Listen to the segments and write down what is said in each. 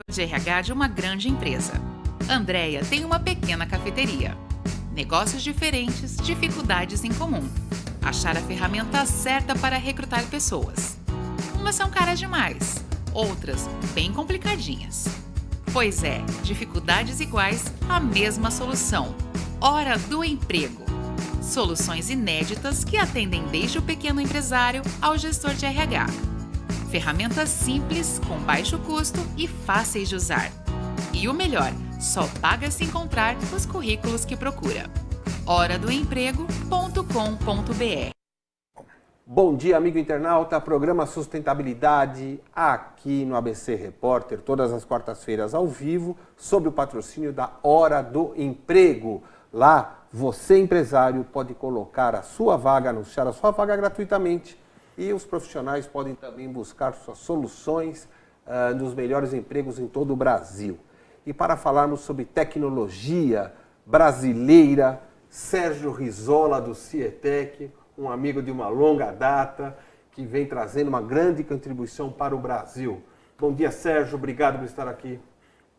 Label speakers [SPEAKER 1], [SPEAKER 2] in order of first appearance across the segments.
[SPEAKER 1] de RH de uma grande empresa. Andréia tem uma pequena cafeteria. Negócios diferentes, dificuldades em comum. Achar a ferramenta certa para recrutar pessoas. Umas são caras demais, outras bem complicadinhas. Pois é, dificuldades iguais, a mesma solução. Hora do Emprego. Soluções inéditas que atendem desde o pequeno empresário ao gestor de RH. Ferramentas simples, com baixo custo e fáceis de usar. E o melhor, só paga se encontrar os currículos que procura. horadoemprego.com.br.
[SPEAKER 2] Bom dia, amigo internauta, programa Sustentabilidade aqui no ABC Repórter, todas as quartas-feiras ao vivo, sob o patrocínio da Hora do Emprego. Lá, você empresário pode colocar a sua vaga, anunciar a sua vaga gratuitamente e os profissionais podem também buscar suas soluções nos melhores empregos em todo o Brasil. E para falarmos sobre tecnologia brasileira, Sérgio Rizola do Cietec, um amigo de uma longa data, que vem trazendo uma grande contribuição para o Brasil. Bom dia, Sérgio, obrigado por estar aqui.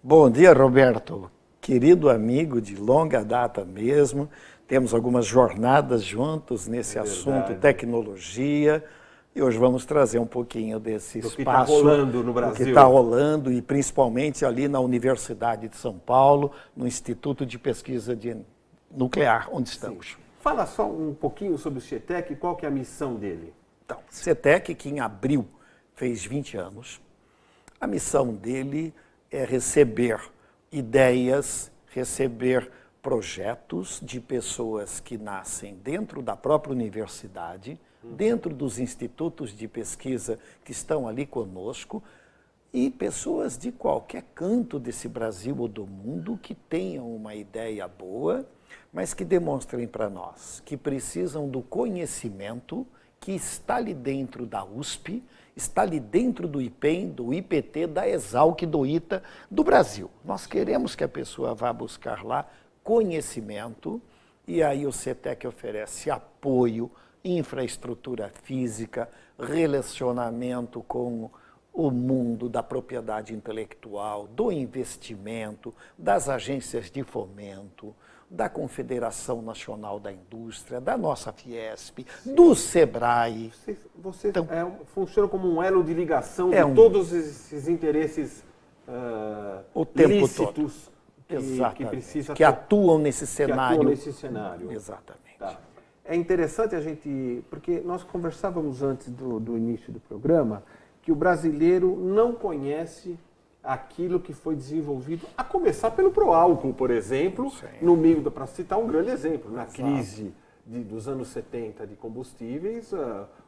[SPEAKER 3] Bom dia, Roberto, querido amigo de longa data mesmo. Temos algumas jornadas juntos nesse assunto tecnologia. E hoje vamos trazer um pouquinho desse espaço.
[SPEAKER 2] Do que está rolando no Brasil.
[SPEAKER 3] Do que está rolando e principalmente ali na Universidade de São Paulo, no Instituto de Pesquisa Nuclear, onde estamos.
[SPEAKER 2] Sim. Fala só um pouquinho sobre o Cietec, qual que é a missão dele?
[SPEAKER 3] Então, o Cietec, que em abril fez 20 anos, a missão dele é receber ideias, receber projetos de pessoas que nascem dentro da própria universidade, dentro dos institutos de pesquisa que estão ali conosco, e pessoas de qualquer canto desse Brasil ou do mundo que tenham uma ideia boa, mas que demonstrem para nós que precisam do conhecimento que está ali dentro da USP, está ali dentro do IPEM, do IPT, da Exalc, do ITA, do Brasil. Nós queremos que a pessoa vá buscar lá conhecimento, e aí o Cietec oferece apoio, infraestrutura física, relacionamento com o mundo da propriedade intelectual, do investimento, das agências de fomento, da Confederação Nacional da Indústria, da nossa Fiesp, do SEBRAE.
[SPEAKER 2] Você então, funciona como um elo de ligação de todos esses interesses
[SPEAKER 3] o tempo
[SPEAKER 2] lícitos
[SPEAKER 3] todo. Que atuam nesse cenário. Exatamente.
[SPEAKER 2] Tá. É interessante a gente, porque nós conversávamos antes do início do programa, que o brasileiro não conhece aquilo que foi desenvolvido, a começar pelo Proálcool, por exemplo, no meio, para citar um grande exemplo, na crise dos anos 70 de combustíveis,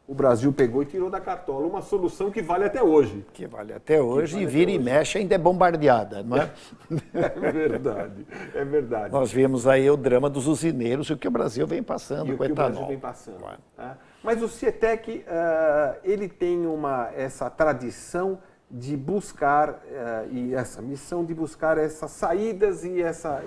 [SPEAKER 2] o Brasil pegou e tirou da cartola uma solução que vale até hoje.
[SPEAKER 3] Que vale até hoje e vira e mexe ainda é bombardeada, não é?
[SPEAKER 2] É verdade, é verdade.
[SPEAKER 3] Nós vimos aí o drama dos usineiros e o que o Brasil vem passando com o etanol.
[SPEAKER 2] O Brasil vem passando. Tá? Mas o Cietec, ele tem essa tradição de buscar, e essa missão de buscar essas saídas e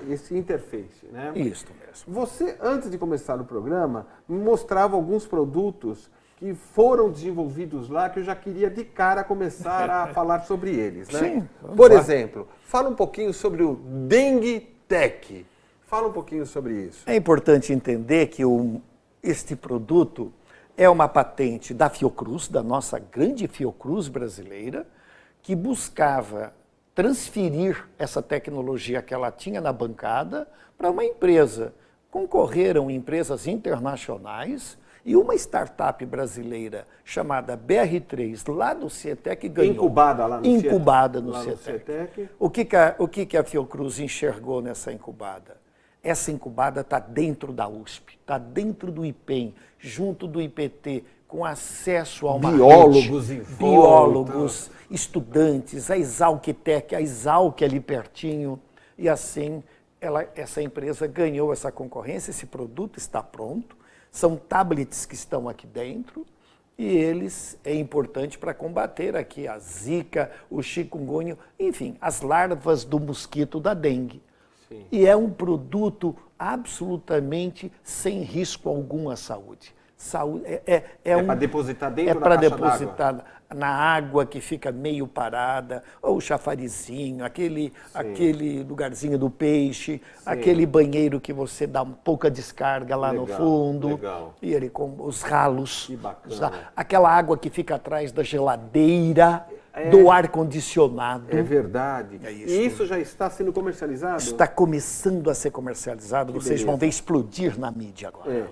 [SPEAKER 2] esse interface, né?
[SPEAKER 3] Isso mesmo.
[SPEAKER 2] Você, antes de começar o programa, me mostrava alguns produtos que foram desenvolvidos lá, que eu já queria de cara começar a falar sobre eles, né?
[SPEAKER 3] Sim.
[SPEAKER 2] Por exemplo, fala um pouquinho sobre o Dengue Tech. Fala um pouquinho sobre isso.
[SPEAKER 3] É importante entender que este produto é uma patente da Fiocruz, da nossa grande Fiocruz brasileira, que buscava transferir essa tecnologia que ela tinha na bancada para uma empresa. Concorreram empresas internacionais e uma startup brasileira chamada BR3, lá do Cietec, ganhou.
[SPEAKER 2] Incubada no
[SPEAKER 3] Cietec. O que a Fiocruz enxergou nessa incubada? Essa incubada está dentro da USP, está dentro do IPEM, junto do IPT, com acesso a uma biólogos, estudantes, a Exalc-Tec, a Exalc ali pertinho. E assim, essa empresa ganhou essa concorrência, esse produto está pronto. São tablets que estão aqui dentro e eles é importante para combater aqui a zika, o chikungunya, enfim, as larvas do mosquito da dengue. Sim. E é um produto absolutamente sem risco algum à saúde. saúde.
[SPEAKER 2] Para depositar dentro da
[SPEAKER 3] para
[SPEAKER 2] caixa
[SPEAKER 3] depositar
[SPEAKER 2] d'água.
[SPEAKER 3] na água que fica meio parada, ou o chafarizinho, aquele lugarzinho do peixe, aquele banheiro que você dá pouca descarga lá no fundo, e ele com os ralos,
[SPEAKER 2] que bacana.
[SPEAKER 3] Aquela água que fica atrás da geladeira, do ar-condicionado.
[SPEAKER 2] É verdade.
[SPEAKER 3] isso.
[SPEAKER 2] E isso já está sendo comercializado?
[SPEAKER 3] Está começando a ser comercializado, vocês vão ver explodir na mídia agora.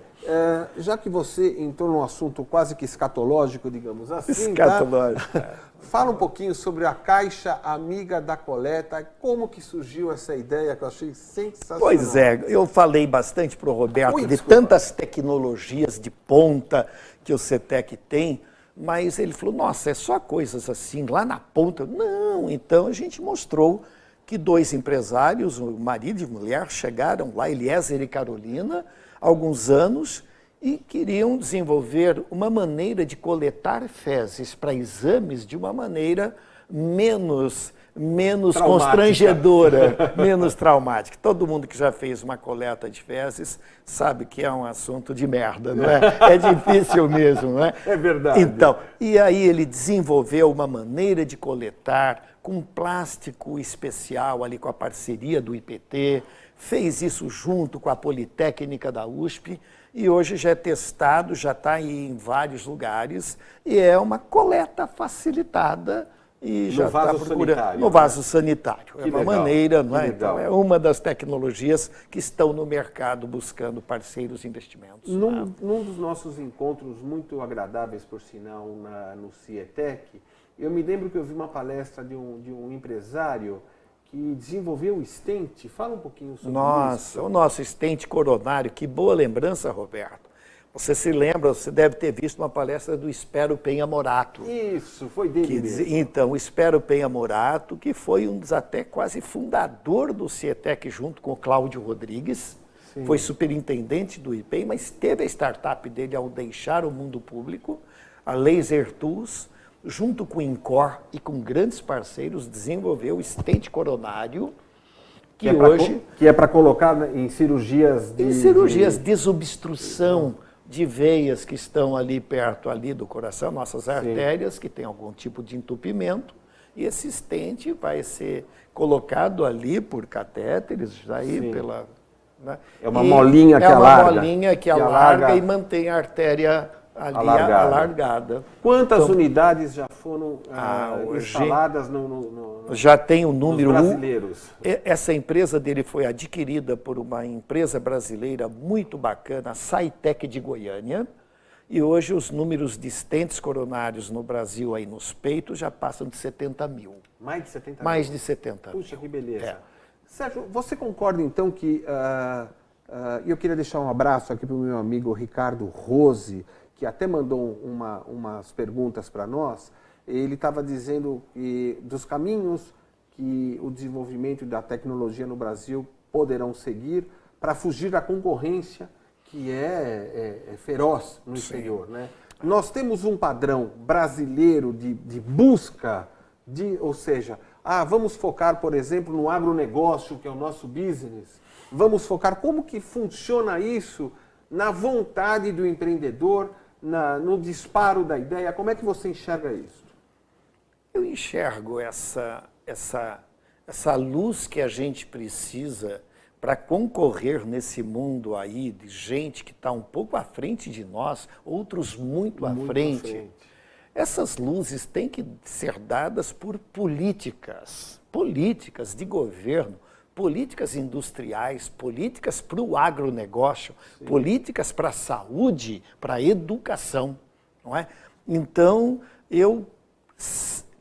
[SPEAKER 2] Já que você entrou num assunto quase que escatológico, digamos assim,
[SPEAKER 3] Escatológico.
[SPEAKER 2] Tá? Fala um pouquinho sobre a Caixa Amiga da Coleta, como que surgiu essa ideia que eu achei sensacional.
[SPEAKER 3] Pois é, eu falei bastante para o Roberto de tantas tecnologias de ponta que o CETEC tem, mas ele falou, nossa, é só coisas assim, lá na ponta. Não, então a gente mostrou que dois empresários, o marido e mulher, chegaram lá, Eliezer e Carolina, há alguns anos, e queriam desenvolver uma maneira de coletar fezes para exames de uma maneira menos constrangedora, menos traumática. Todo mundo que já fez uma coleta de fezes sabe que é um assunto de merda, não é? É difícil mesmo, não é?
[SPEAKER 2] É verdade.
[SPEAKER 3] Então, e aí ele desenvolveu uma maneira de coletar com plástico especial ali com a parceria do IPT, fez isso junto com a Politécnica da USP e hoje já é testado, já está em vários lugares e é uma coleta facilitada e já está procurando no vaso sanitário. É uma maneira, não é? Então é uma das tecnologias que estão no mercado buscando parceiros e investimentos.
[SPEAKER 2] Num dos nossos encontros muito agradáveis, por sinal, no CIETEC, eu me lembro que eu vi uma palestra de um empresário que desenvolveu o stent. Fala um pouquinho sobre isso.
[SPEAKER 3] Nossa, o nosso stent coronário, que boa lembrança, Roberto. Você se lembra, você deve ter visto uma palestra do Espero Penha Morato.
[SPEAKER 2] Isso, foi dele mesmo.
[SPEAKER 3] Então, o Espero Penha Morato, que foi um dos até quase fundador do CIETEC junto com o Cláudio Rodrigues, foi superintendente do IPEM, mas teve a startup dele ao deixar o mundo público, a Laser Tools, junto com o INCOR e com grandes parceiros, desenvolveu o stent coronário, que
[SPEAKER 2] é para colocar em cirurgias
[SPEAKER 3] de desobstrução de veias que estão ali perto ali do coração, nossas artérias, que tem algum tipo de entupimento, e esse stent vai ser colocado ali por catéteres, pela... Né?
[SPEAKER 2] É uma molinha que alarga.
[SPEAKER 3] É uma molinha que alarga e mantém a artéria ali alargada.
[SPEAKER 2] Quantas unidades já foram instaladas
[SPEAKER 3] já tem o número
[SPEAKER 2] brasileiros?
[SPEAKER 3] Essa empresa dele foi adquirida por uma empresa brasileira muito bacana, a Saitec de Goiânia, e hoje os números de stents coronários no Brasil, aí nos peitos, já passam de 70 mil.
[SPEAKER 2] Mais de 70 mil?
[SPEAKER 3] Mais de 70 mil.
[SPEAKER 2] Puxa, que beleza. Sérgio, você concorda então que... eu queria deixar um abraço aqui para o meu amigo Ricardo Rose, que até mandou umas perguntas para nós. Ele estava dizendo que dos caminhos que o desenvolvimento da tecnologia no Brasil poderão seguir para fugir da concorrência que é feroz no exterior, né? Nós temos um padrão brasileiro de busca, ou seja, vamos focar, por exemplo, no agronegócio, que é o nosso business. Vamos focar como que funciona isso na vontade do empreendedor, no disparo da ideia. Como é que você enxerga isso?
[SPEAKER 3] Eu enxergo essa luz que a gente precisa para concorrer nesse mundo aí de gente que está um pouco à frente de nós, outros muito à frente. Essas luzes têm que ser dadas por políticas de governo, políticas industriais, políticas para o agronegócio, políticas para a saúde, para a educação, não é? Então, eu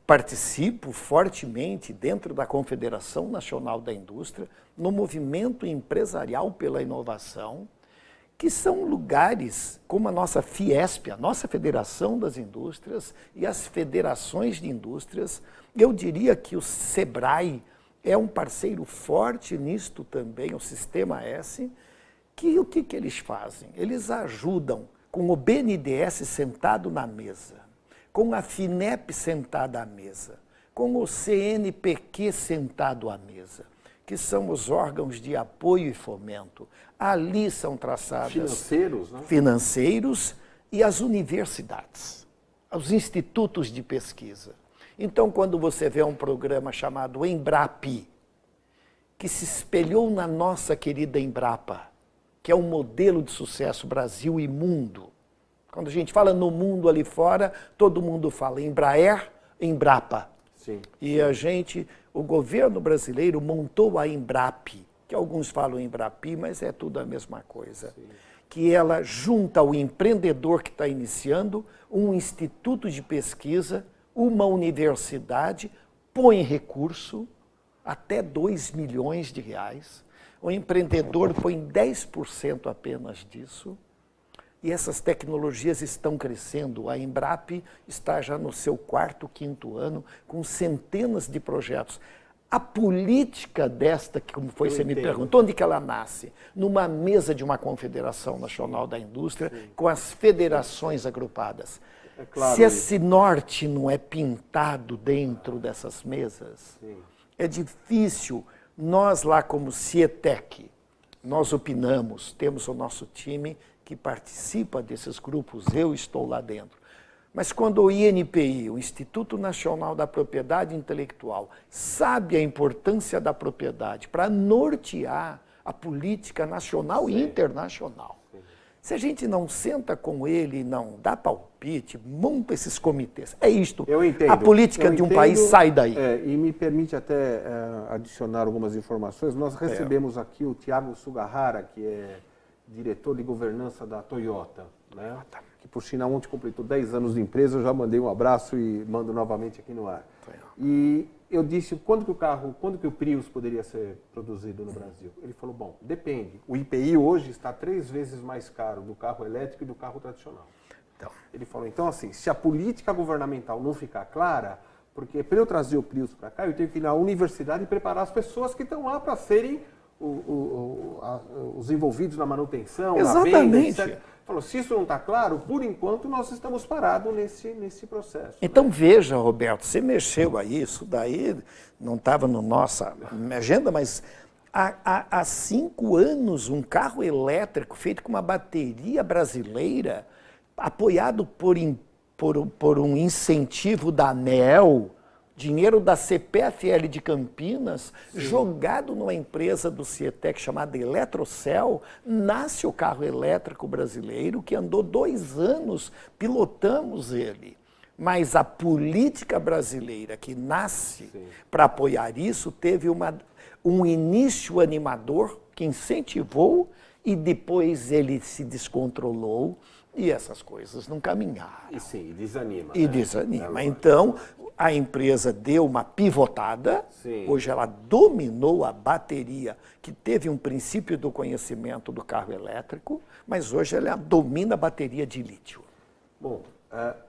[SPEAKER 3] participo fortemente dentro da Confederação Nacional da Indústria, no movimento empresarial pela inovação, que são lugares como a nossa Fiesp, a nossa Federação das Indústrias e as federações de indústrias. Eu diria que o SEBRAE é um parceiro forte nisto também, o Sistema S, que o que eles fazem? Eles ajudam com o BNDES sentado na mesa, com a FINEP sentada à mesa, com o CNPq sentado à mesa, que são os órgãos de apoio e fomento. Ali são traçadas...
[SPEAKER 2] Financeiros, né?
[SPEAKER 3] Financeiros, e as universidades, os institutos de pesquisa. Então, quando você vê um programa chamado Embrapa, que se espelhou na nossa querida Embrapa, que é um modelo de sucesso Brasil e mundo. Quando a gente fala no mundo ali fora, todo mundo fala Embraer, Embrapa.
[SPEAKER 2] Sim.
[SPEAKER 3] E o governo brasileiro montou a Embrapa, que alguns falam Embrapi, mas é tudo a mesma coisa. Sim. Que ela junta o empreendedor que está iniciando, um instituto de pesquisa, uma universidade, põe recurso, até 2 milhões de reais. O empreendedor põe 10% apenas disso. E essas tecnologias estão crescendo. A Embrapa está já no seu 4º, 5º ano, com centenas de projetos. A política desta, como foi, você me perguntou, onde que ela nasce? Numa mesa de uma Confederação Nacional da Indústria, sim, com as federações agrupadas. É claro, se esse norte não é pintado dentro dessas mesas, sim, é difícil. Nós lá como CIETEC, nós opinamos, temos o nosso time que participa desses grupos, eu estou lá dentro. Mas quando o INPI, o Instituto Nacional da Propriedade Intelectual, sabe a importância da propriedade para nortear a política nacional, sim, e internacional, sim, se a gente não senta com ele e não dá palpite, monta esses comitês, é isto.
[SPEAKER 2] Eu entendo.
[SPEAKER 3] A política de um país sai daí.
[SPEAKER 2] E me permite até adicionar algumas informações. Nós recebemos aqui o Thiago Sugahara, que é diretor de governança da Toyota, né? Que por sinal ontem completou 10 anos de empresa, eu já mandei um abraço e mando novamente aqui no ar. E eu disse, quando que o Prius poderia ser produzido no Brasil? Ele falou, bom, depende. O IPI hoje está 3 vezes mais caro do carro elétrico e do carro tradicional. Então, ele falou, então assim, se a política governamental não ficar clara, porque para eu trazer o Prius para cá, eu tenho que ir na universidade e preparar as pessoas que estão lá para serem os envolvidos na manutenção,
[SPEAKER 3] exatamente,
[SPEAKER 2] na venda, etc. Falou, se isso não está claro, por enquanto nós estamos parados nesse processo.
[SPEAKER 3] Então, né? Veja, Roberto, você mexeu a isso, daí não estava na nossa agenda, mas há 5 anos um carro elétrico feito com uma bateria brasileira, apoiado por um incentivo da ANEEL, dinheiro da CPFL de Campinas, sim, jogado numa empresa do CIETEC chamada Eletrocel, nasce o carro elétrico brasileiro, que andou 2 anos, pilotamos ele. Mas a política brasileira que nasce para apoiar isso teve um início animador que incentivou e depois ele se descontrolou e essas coisas não caminharam.
[SPEAKER 2] E sim, desanima.
[SPEAKER 3] E desanima. Então, a empresa deu uma pivotada, sim, hoje ela dominou a bateria, que teve um princípio do conhecimento do carro elétrico, mas hoje ela domina a bateria de lítio.
[SPEAKER 2] Bom,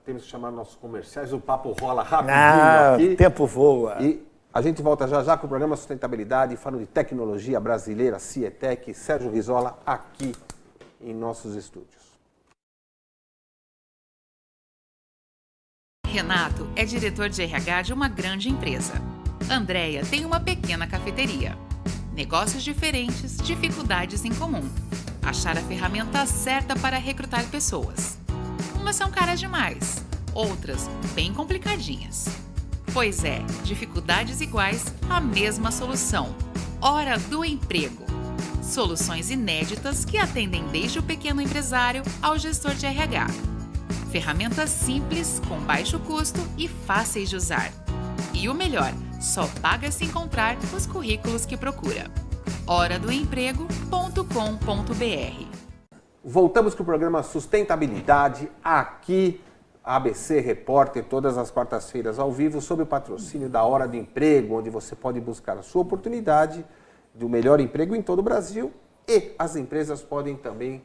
[SPEAKER 2] temos que chamar nossos comerciais, o papo rola rapidinho aqui.
[SPEAKER 3] O tempo voa.
[SPEAKER 2] E a gente volta já com o programa Sustentabilidade, falando de tecnologia brasileira, CIETEC, Sérgio Risola, aqui em nossos estúdios.
[SPEAKER 1] Renato é diretor de RH de uma grande empresa. Andréia tem uma pequena cafeteria. Negócios diferentes, dificuldades em comum. Achar a ferramenta certa para recrutar pessoas. Umas são caras demais, outras bem complicadinhas. Pois é, dificuldades iguais, a mesma solução. Hora do Emprego. Soluções inéditas que atendem desde o pequeno empresário ao gestor de RH. Ferramentas simples, com baixo custo e fáceis de usar. E o melhor, só paga se encontrar os currículos que procura. horadoemprego.com.br.
[SPEAKER 2] Voltamos com o programa Sustentabilidade, aqui, ABC Repórter, todas as quartas-feiras ao vivo, sob o patrocínio da Hora do Emprego, onde você pode buscar a sua oportunidade do melhor emprego em todo o Brasil e as empresas podem também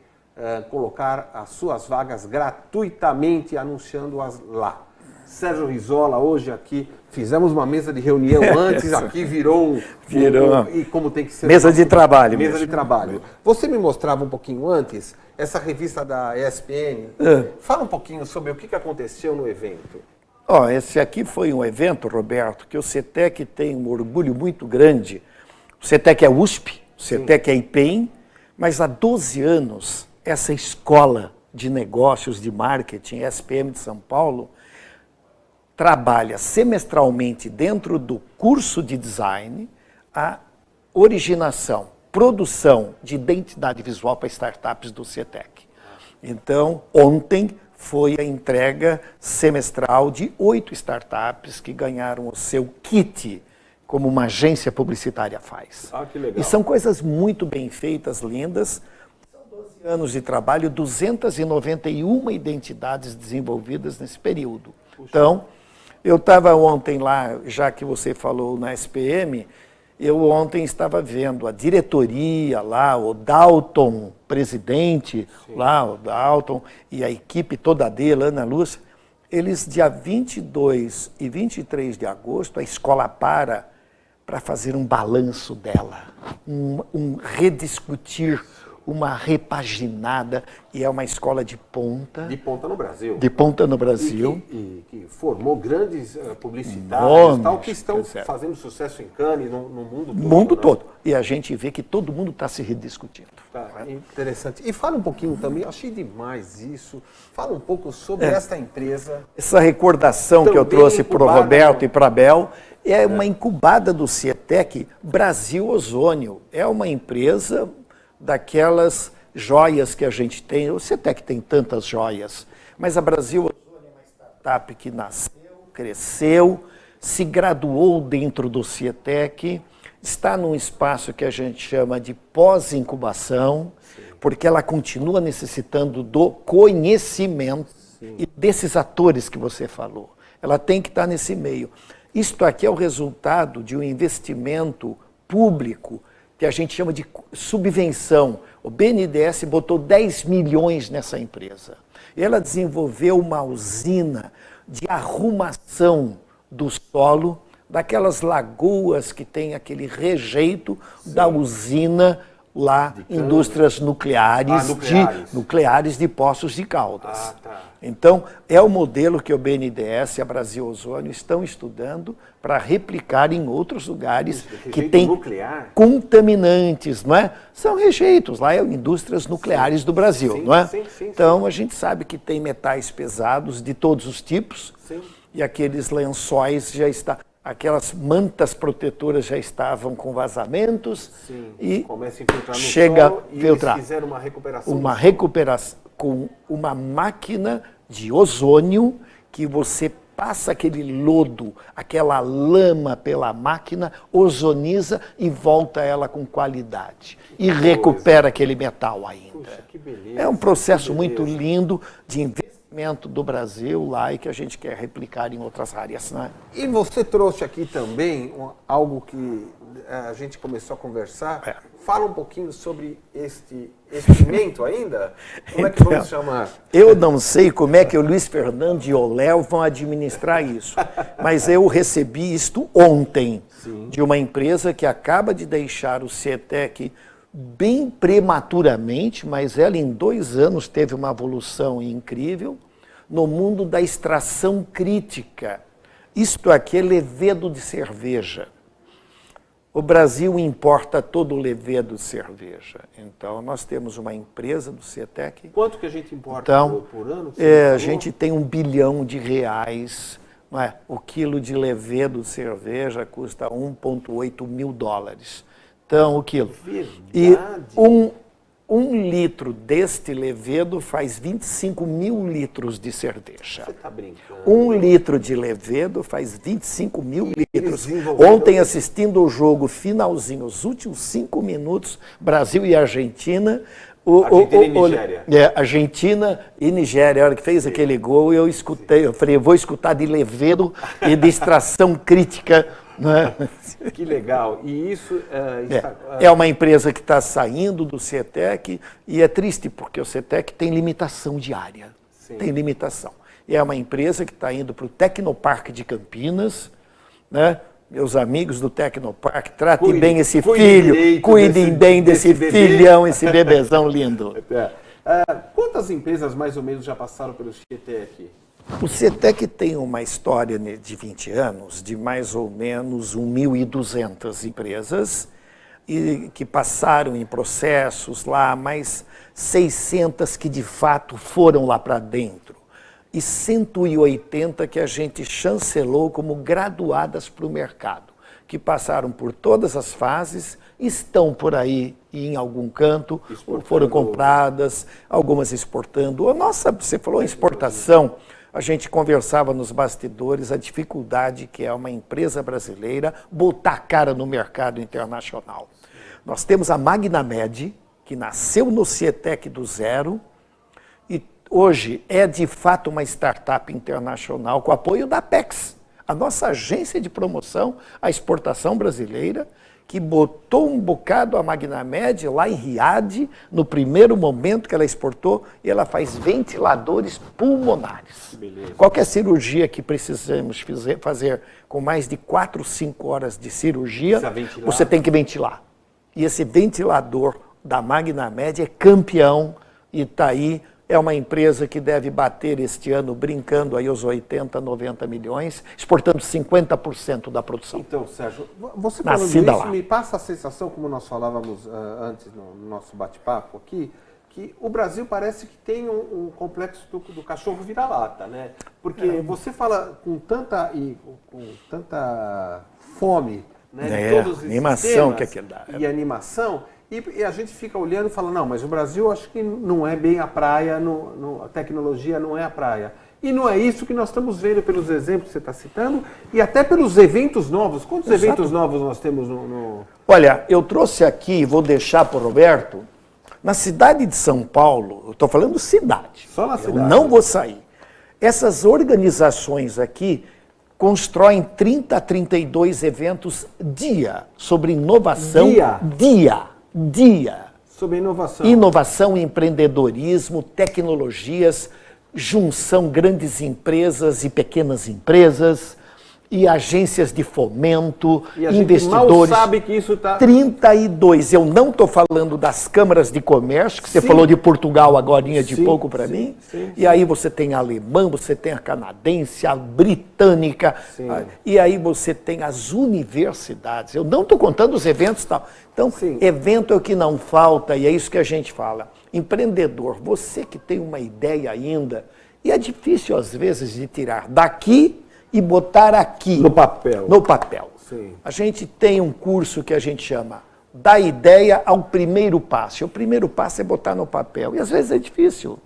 [SPEAKER 2] colocar as suas vagas gratuitamente, anunciando-as lá. Sérgio Risola, hoje aqui, fizemos uma mesa de reunião antes, aqui virou e como tem que ser.
[SPEAKER 3] Mesa de trabalho.
[SPEAKER 2] Mesa de trabalho. Você me mostrava um pouquinho antes, essa revista da ESPN. Fala um pouquinho sobre o que aconteceu no evento.
[SPEAKER 3] Esse aqui foi um evento, Roberto, que o CIETEC tem um orgulho muito grande. O CIETEC é USP, o CIETEC é IPEM, mas há 12 anos essa escola de Negócios de Marketing, SPM de São Paulo, trabalha semestralmente dentro do curso de design a originação, produção de identidade visual para startups do CETEC. Então, ontem foi a entrega semestral de 8 startups que ganharam o seu kit, como uma agência publicitária faz.
[SPEAKER 2] Ah, que legal.
[SPEAKER 3] E são coisas muito bem feitas, lindas. São 12 anos de trabalho, 291 identidades desenvolvidas nesse período. Puxa. Então, eu estava ontem lá, já que você falou na SPM, eu ontem estava vendo a diretoria lá, o Dalton, presidente, sim, lá, o Dalton, e a equipe toda dele, Ana Lúcia, eles, dia 22 e 23 de agosto, a escola para fazer um balanço dela, um rediscutir, uma repaginada, e é uma escola de ponta.
[SPEAKER 2] De ponta no Brasil.
[SPEAKER 3] De ponta no Brasil.
[SPEAKER 2] E que formou grandes publicitários, tal, que estão fazendo sucesso em Cannes, no mundo todo.
[SPEAKER 3] No mundo todo. E a gente vê que todo mundo está se rediscutindo.
[SPEAKER 2] Tá, interessante. E fala um pouquinho também, achei demais isso, fala um pouco sobre esta empresa.
[SPEAKER 3] Essa recordação que eu trouxe para o Roberto e para a Bel, é uma incubada do CETEC Brasil Ozônio. É uma empresa daquelas joias que a gente tem. O CETEC tem tantas joias, mas a Brasil Ozônio é uma startup que nasceu, cresceu, se graduou dentro do CETEC, está num espaço que a gente chama de pós-incubação, porque ela continua necessitando do conhecimento e desses atores que você falou. Ela tem que estar nesse meio. Isto aqui é o resultado de um investimento público que a gente chama de subvenção. O BNDES botou 10 milhões nessa empresa. Ela desenvolveu uma usina de arrumação do solo, daquelas lagoas que tem aquele rejeito da usina lá, indústrias nucleares, de Poços de Caldas. Então, é o modelo que o BNDES e a Brasil Ozônio estão estudando para replicar em outros lugares que tem contaminantes, não é? São rejeitos, lá é indústrias nucleares do Brasil, não é? Então, a gente sabe que tem metais pesados de todos os tipos e aqueles lençóis já estão... Aquelas mantas protetoras já estavam com vazamentos e
[SPEAKER 2] começa a infiltrar no
[SPEAKER 3] chega
[SPEAKER 2] solo, e
[SPEAKER 3] filtrar.
[SPEAKER 2] Eles fizeram uma recuperação.
[SPEAKER 3] Uma recuperação com uma máquina de ozônio que você passa aquele lodo, aquela lama pela máquina, ozoniza e volta ela com qualidade. E recupera aquele metal ainda.
[SPEAKER 2] Puxa, que beleza,
[SPEAKER 3] é um processo muito lindo de investimento do Brasil lá e que a gente quer replicar em outras áreas, né?
[SPEAKER 2] E você trouxe aqui também algo que a gente começou a conversar. Fala um pouquinho sobre este pimento ainda. Como é que vamos chamar?
[SPEAKER 3] Eu não sei como é que o Luiz Fernando e o Léo vão administrar isso, mas eu recebi isto ontem de uma empresa que acaba de deixar o CETEC bem prematuramente, mas ela em 2 anos teve uma evolução incrível no mundo da extração crítica. Isto aqui é levedo de cerveja. O Brasil importa todo o levedo de cerveja. Então, nós temos uma empresa do CETEC.
[SPEAKER 2] Quanto que a gente importa por ano?
[SPEAKER 3] A gente tem R$1 bilhão. Não é? O quilo de levedo de cerveja custa $1,8 mil. Então, o quilo.
[SPEAKER 2] Verdade.
[SPEAKER 3] E um litro deste levedo faz 25 mil litros de cerveja.
[SPEAKER 2] Você está brincando.
[SPEAKER 3] 1 litro de levedo faz 25 mil litros. Ontem, assistindo o jogo finalzinho, os últimos 5 minutos, Brasil e Argentina.
[SPEAKER 2] Argentina e Nigéria.
[SPEAKER 3] Argentina e Nigéria. A hora que fez aquele gol, eu escutei. Eu falei, vou escutar de levedo e de extração crítica. Né?
[SPEAKER 2] Que legal. E isso...
[SPEAKER 3] É uma empresa que está saindo do CETEC e é triste porque o CETEC tem limitação de área. Tem limitação. E é uma empresa que está indo para o Tecnoparque de Campinas, né? Meus amigos do Tecnoparque, tratem bem esse filho, cuidem bem desse filhão, esse bebezão lindo.
[SPEAKER 2] Quantas empresas mais ou menos já passaram pelo CETEC?
[SPEAKER 3] O CETEC tem uma história de 20 anos, de mais ou menos 1.200 empresas, e que passaram em processos lá, mas 600 que de fato foram lá para dentro. E 180 que a gente chancelou como graduadas para o mercado, que passaram por todas as fases, estão por aí em algum canto, foram compradas, algumas exportando. A nossa, você falou em exportação, a gente conversava nos bastidores a dificuldade que é uma empresa brasileira botar a cara no mercado internacional. Nós temos a Magnamed, que nasceu no Cietec do zero, e hoje é de fato uma startup internacional com apoio da Apex, a nossa agência de promoção à exportação brasileira, que botou um bocado a Magnamed lá em Riad, no primeiro momento que ela exportou, e ela faz ventiladores pulmonares. Beleza. Qualquer cirurgia que precisamos fazer com mais de 4, 5 horas de cirurgia, você tem que ventilar. E esse ventilador da Magnamed é campeão e está aí. É uma empresa que deve bater este ano, brincando aí os 80, 90 milhões, exportando 50% da produção.
[SPEAKER 2] Então, Sérgio, você falando isso, me passa a sensação, como nós falávamos antes no nosso bate-papo aqui, que o Brasil parece que tem um complexo do cachorro vira-lata, né? Porque você fala com tanta fome, né, de todos os
[SPEAKER 3] animação que é que dá.
[SPEAKER 2] E animação. E a gente fica olhando e fala, não, mas o Brasil acho que não é bem a praia, a tecnologia não é a praia. E não é isso que nós estamos vendo pelos exemplos que você está citando e até pelos eventos novos. Quantos eventos novos nós temos no...
[SPEAKER 3] Olha, eu trouxe aqui, vou deixar para o Roberto, na cidade de São Paulo, eu estou falando cidade.
[SPEAKER 2] Só na cidade.
[SPEAKER 3] Eu não vou sair. Essas organizações aqui constroem 30 a 32 eventos dia sobre inovação. Dia.
[SPEAKER 2] Sobre inovação.
[SPEAKER 3] Inovação, empreendedorismo, tecnologias, junção grandes empresas e pequenas empresas e agências de fomento,
[SPEAKER 2] e a
[SPEAKER 3] investidores.
[SPEAKER 2] Gente mal sabe que isso está...
[SPEAKER 3] 32. Eu não estou falando das câmaras de comércio, que você falou de Portugal agorinha de pouco para mim. E aí você tem a alemã, você tem a canadense, a britânica, e aí você tem as universidades. Eu não estou contando os eventos e tal. Então, evento é o que não falta, e é isso que a gente fala. Empreendedor, você que tem uma ideia ainda, e é difícil às vezes de tirar daqui e botar aqui.
[SPEAKER 2] No papel.
[SPEAKER 3] No papel.
[SPEAKER 2] Sim.
[SPEAKER 3] A gente tem um curso que a gente chama da ideia ao primeiro passo. E o primeiro passo é botar no papel. E às vezes é difícil.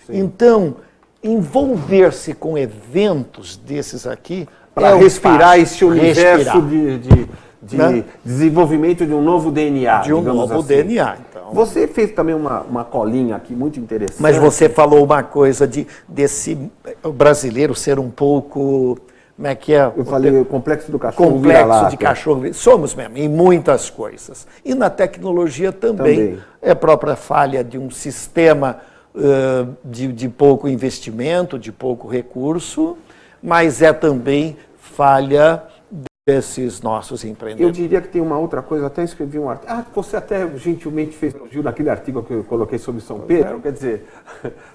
[SPEAKER 3] Então, envolver-se com eventos desses aqui...
[SPEAKER 2] Para respirar esse universo de desenvolvimento de um novo DNA.
[SPEAKER 3] De um novo DNA. Então.
[SPEAKER 2] Você fez também uma colinha aqui muito interessante.
[SPEAKER 3] Mas você falou uma coisa desse brasileiro ser um pouco... Como é que é?
[SPEAKER 2] Eu falei o complexo do cachorro.
[SPEAKER 3] Complexo de cachorro. Somos mesmo, em muitas coisas. E na tecnologia também. É a própria falha de um sistema de pouco investimento, de pouco recurso, mas é também falha desses nossos empreendedores.
[SPEAKER 2] Eu diria que tem uma outra coisa, até escrevi um artigo. você até gentilmente fez elogio naquele artigo que eu coloquei sobre São Pedro. Quer dizer,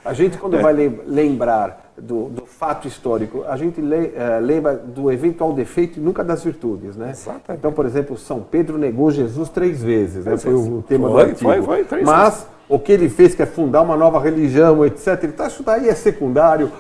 [SPEAKER 2] a gente quando vai lembrar do fato histórico, a gente lembra do eventual defeito e nunca das virtudes, né?
[SPEAKER 3] Exatamente.
[SPEAKER 2] Então, por exemplo, São Pedro negou Jesus 3 vezes, né? Foi o tema do artigo.
[SPEAKER 3] Foi 3
[SPEAKER 2] Mas
[SPEAKER 3] vezes.
[SPEAKER 2] O que ele fez, que é fundar uma nova religião, etc. Isso daí é secundário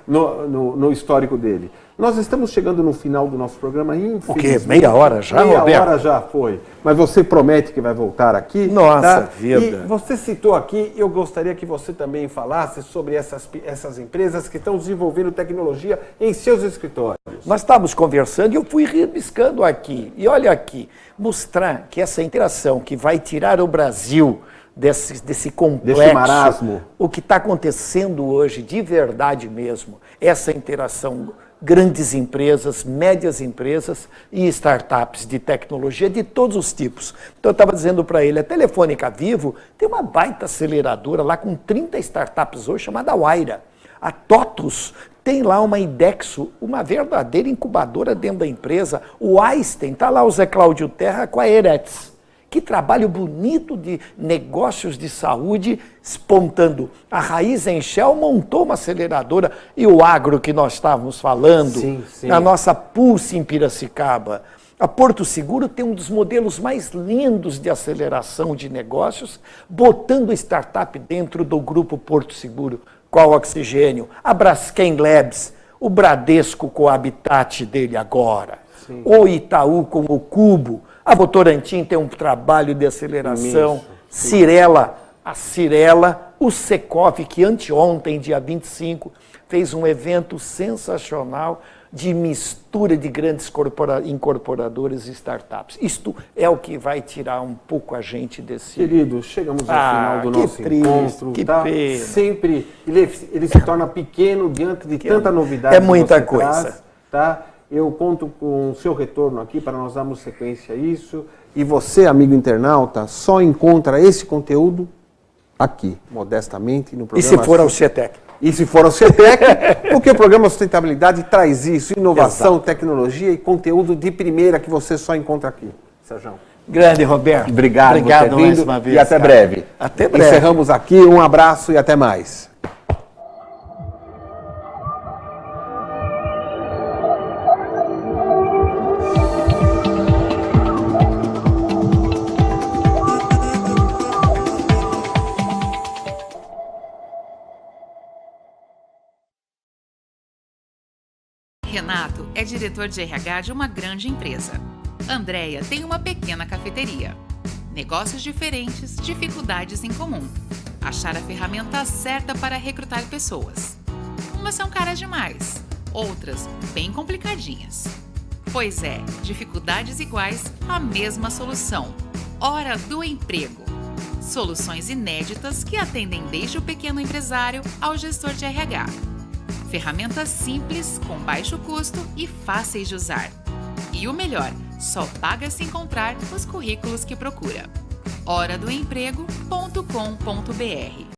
[SPEAKER 2] no histórico dele. Nós estamos chegando no final do nosso programa, infelizmente.
[SPEAKER 3] O quê? Meia hora já, Roberto?
[SPEAKER 2] Meia hora já foi. Mas você promete que vai voltar aqui.
[SPEAKER 3] Nossa vida.
[SPEAKER 2] E você citou aqui, eu gostaria que você também falasse sobre essas empresas que estão desenvolvendo tecnologia em seus escritórios.
[SPEAKER 3] Nós estávamos conversando e eu fui rabiscando aqui. E olha aqui, mostrar que essa interação que vai tirar o Brasil desse complexo,
[SPEAKER 2] desse marasmo.
[SPEAKER 3] O que está acontecendo hoje, de verdade mesmo, essa interação, grandes empresas, médias empresas e startups de tecnologia de todos os tipos. Então eu estava dizendo para ele, a Telefônica Vivo tem uma baita aceleradora lá com 30 startups hoje, chamada Waira. A TOTUS tem lá uma Idexo, uma verdadeira incubadora dentro da empresa. O Einstein, está lá o Zé Cláudio Terra com a Eretz. Que trabalho bonito de negócios de saúde espontando. A Raiz Enchel montou uma aceleradora e o agro que nós estávamos falando, na nossa Pulse em Piracicaba. A Porto Seguro tem um dos modelos mais lindos de aceleração de negócios, botando startup dentro do grupo Porto Seguro, com o Oxigênio, a Braskem Labs, o Bradesco com o Habitat dele agora, o Itaú com o Cubo, a Votorantim tem um trabalho de aceleração, a Cirela, o Secov, que anteontem, dia 25, fez um evento sensacional de mistura de grandes incorporadoras e startups. Isto é o que vai tirar um pouco a gente desse...
[SPEAKER 2] Querido, chegamos ao final do nosso encontro.
[SPEAKER 3] Que pena.
[SPEAKER 2] Sempre, ele se torna pequeno diante de tanta novidade.
[SPEAKER 3] É muita coisa.
[SPEAKER 2] Traz, tá? Eu conto com o seu retorno aqui para nós darmos sequência a isso. E você, amigo internauta, só encontra esse conteúdo aqui, modestamente, no programa...
[SPEAKER 3] E se for ao CETEC?
[SPEAKER 2] E se for ao CETEC, porque o programa Sustentabilidade traz isso, inovação, tecnologia e conteúdo de primeira que você só encontra aqui. Sérgio.
[SPEAKER 3] Grande, Roberto.
[SPEAKER 2] Obrigado por ter vindo
[SPEAKER 3] mais uma vez.
[SPEAKER 2] E até breve.
[SPEAKER 3] Até breve.
[SPEAKER 2] Encerramos aqui, um abraço e até mais.
[SPEAKER 1] Renato é diretor de RH de uma grande empresa. Andréia tem uma pequena cafeteria. Negócios diferentes, dificuldades em comum. Achar a ferramenta certa para recrutar pessoas. Umas são caras demais, outras bem complicadinhas. Pois é, dificuldades iguais, a mesma solução. Hora do Emprego. Soluções inéditas que atendem desde o pequeno empresário ao gestor de RH. Ferramentas simples, com baixo custo e fáceis de usar. E o melhor, só paga se encontrar os currículos que procura. horadoemprego.com.br